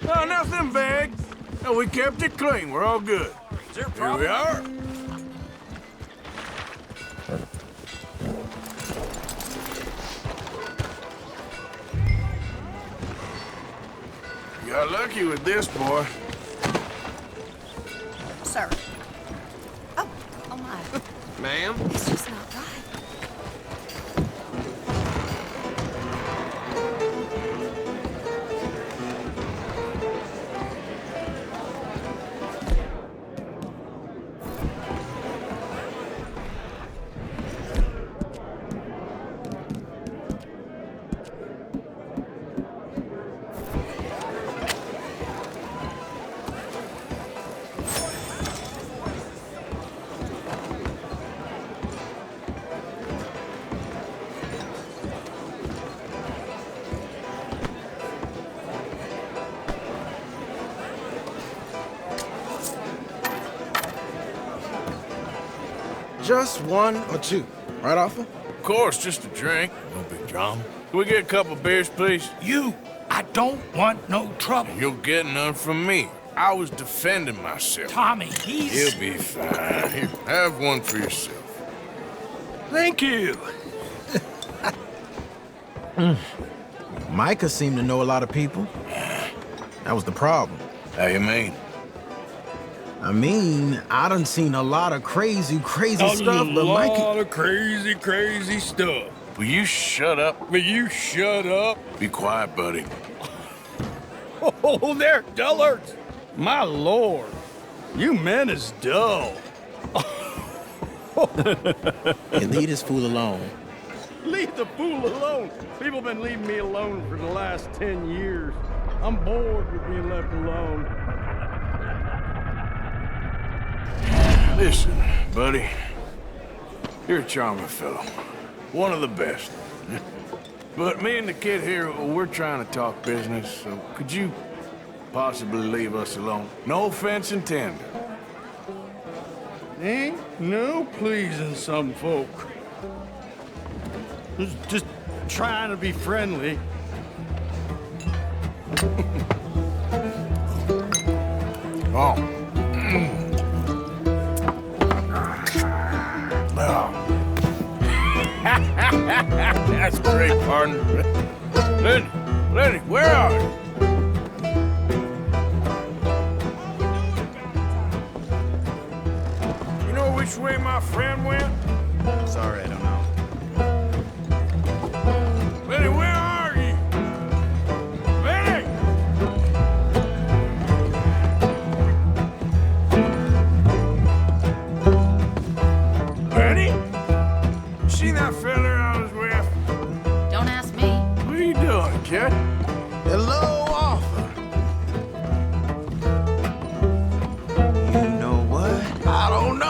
No, nothing vague. No, we kept it clean. We're all good. Is there a Here problem? we are. You got lucky with this, boy. Sir. Oh my. Ma'am? It's just not right. Just one or two, right, Arthur? Of course, just a drink. No big drama. Can we get a couple beers, please? I don't want no trouble. You'll get none from me. I was defending myself. Tommy, he's... He'll be fine. Here, have one for yourself. Thank you. Micah seemed to know a lot of people. That was the problem. How you mean? I mean, I done seen a lot of crazy stuff, but Micah... A lot of crazy stuff. Will you shut up? Will you shut up? Be quiet, buddy. Oh, they're dullards. My lord, you men is dull. Hey, leave this fool alone. Leave the fool alone. People been leaving me alone for the last 10 years. I'm bored with being left alone. Listen, buddy. You're a charming fellow. One of the best. But me and the kid here, we're trying to talk business, so could you possibly leave us alone? No offense intended. Ain't no pleasing some folk. Just trying to be friendly. Oh. Oh. That's great, partner. Lenny, where are you? You know which way my friend went? Sorry, I don't know. Lenny, where are you? Lenny! Lenny? See that fella I was with? Don't ask me. What are you doing, kid? Hello, Arthur. You know what? I don't know.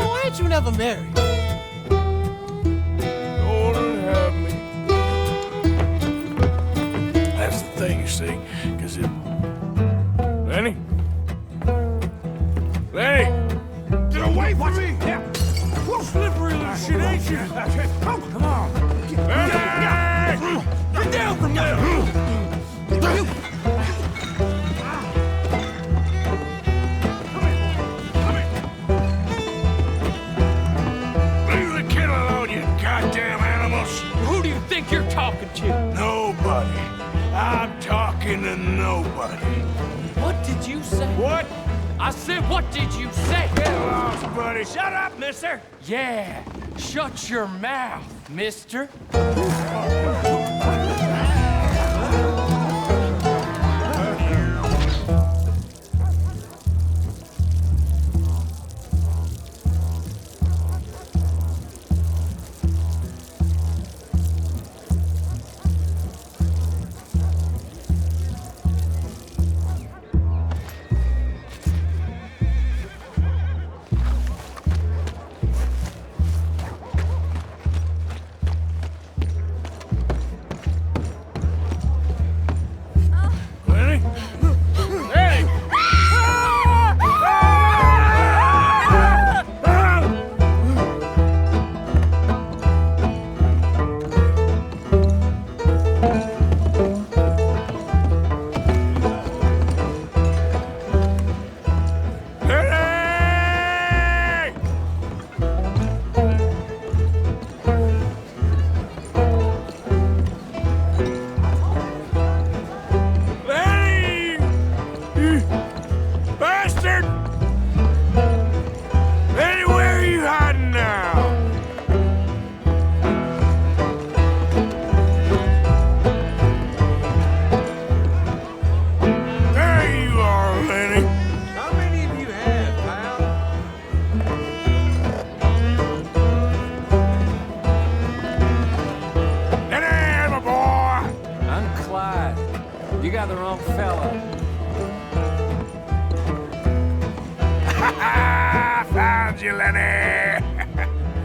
Why ain't you never married? Golden have me. That's the thing, you see, because it... Lenny? Lenny! Get away from me! Yeah. Whoa, slippery little shit, ain't you? Come on. Lenny! Get down from there! Leave the kid alone, you goddamn animals! Who do you think you're talking to? Nobody. I'm talking to nobody. What did you say? What? I said, what did you say? Get lost, buddy. Shut up, mister! Yeah, shut your mouth, mister.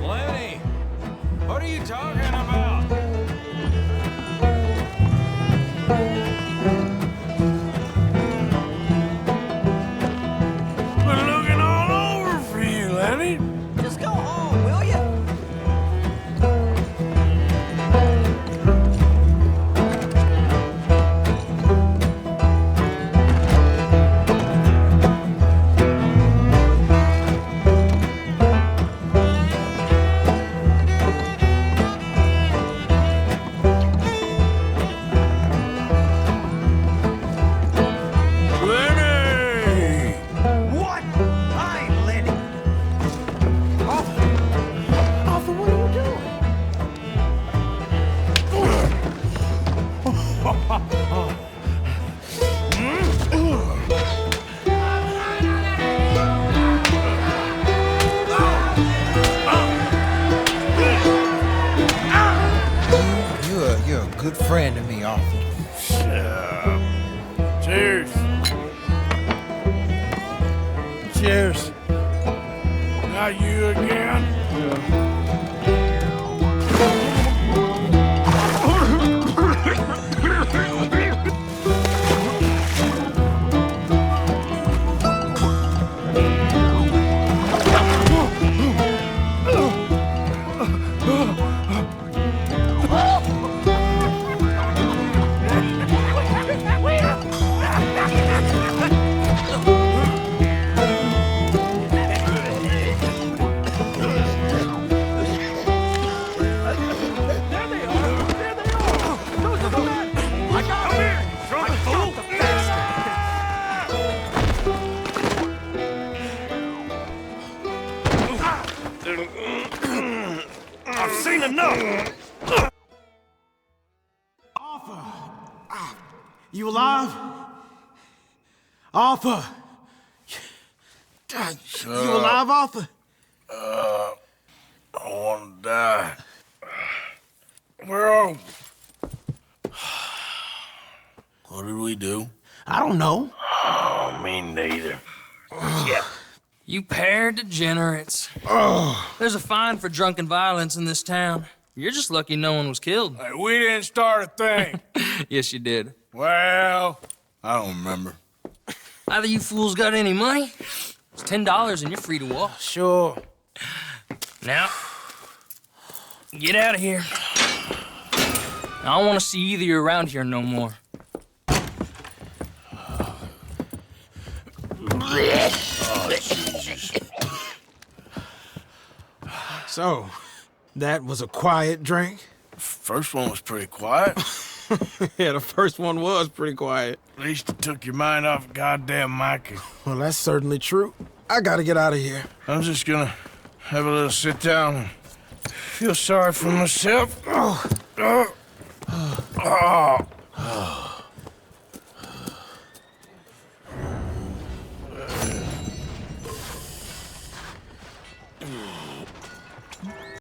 Lenny, what are you talking about? Been looking all over for you, Lenny. Just go home, will you? Lenny! What? I ain't Lenny. Arthur, what are you doing? You're a good friend to me, Arthur. Cheers. Cheers. Not you again? I've seen enough! You alive? Arthur! God, you alive, Arthur? I want to die. Where are we? What did we do? I don't know. Oh, me neither. You pair degenerates. There's a fine for drunken violence in this town. You're just lucky no one was killed. Hey, we didn't start a thing. Yes, you did. Well, I don't remember. Either you fools got any money, it's $10 and you're free to walk. Sure. Now, get out of here. I don't want to see either of you around here no more. So, that was a quiet drink? First one was pretty quiet. Yeah, the first one was pretty quiet. At least it took your mind off goddamn Mikey. Well, that's certainly true. I gotta get out of here. I'm just gonna have a little sit down and feel sorry for myself. Oh.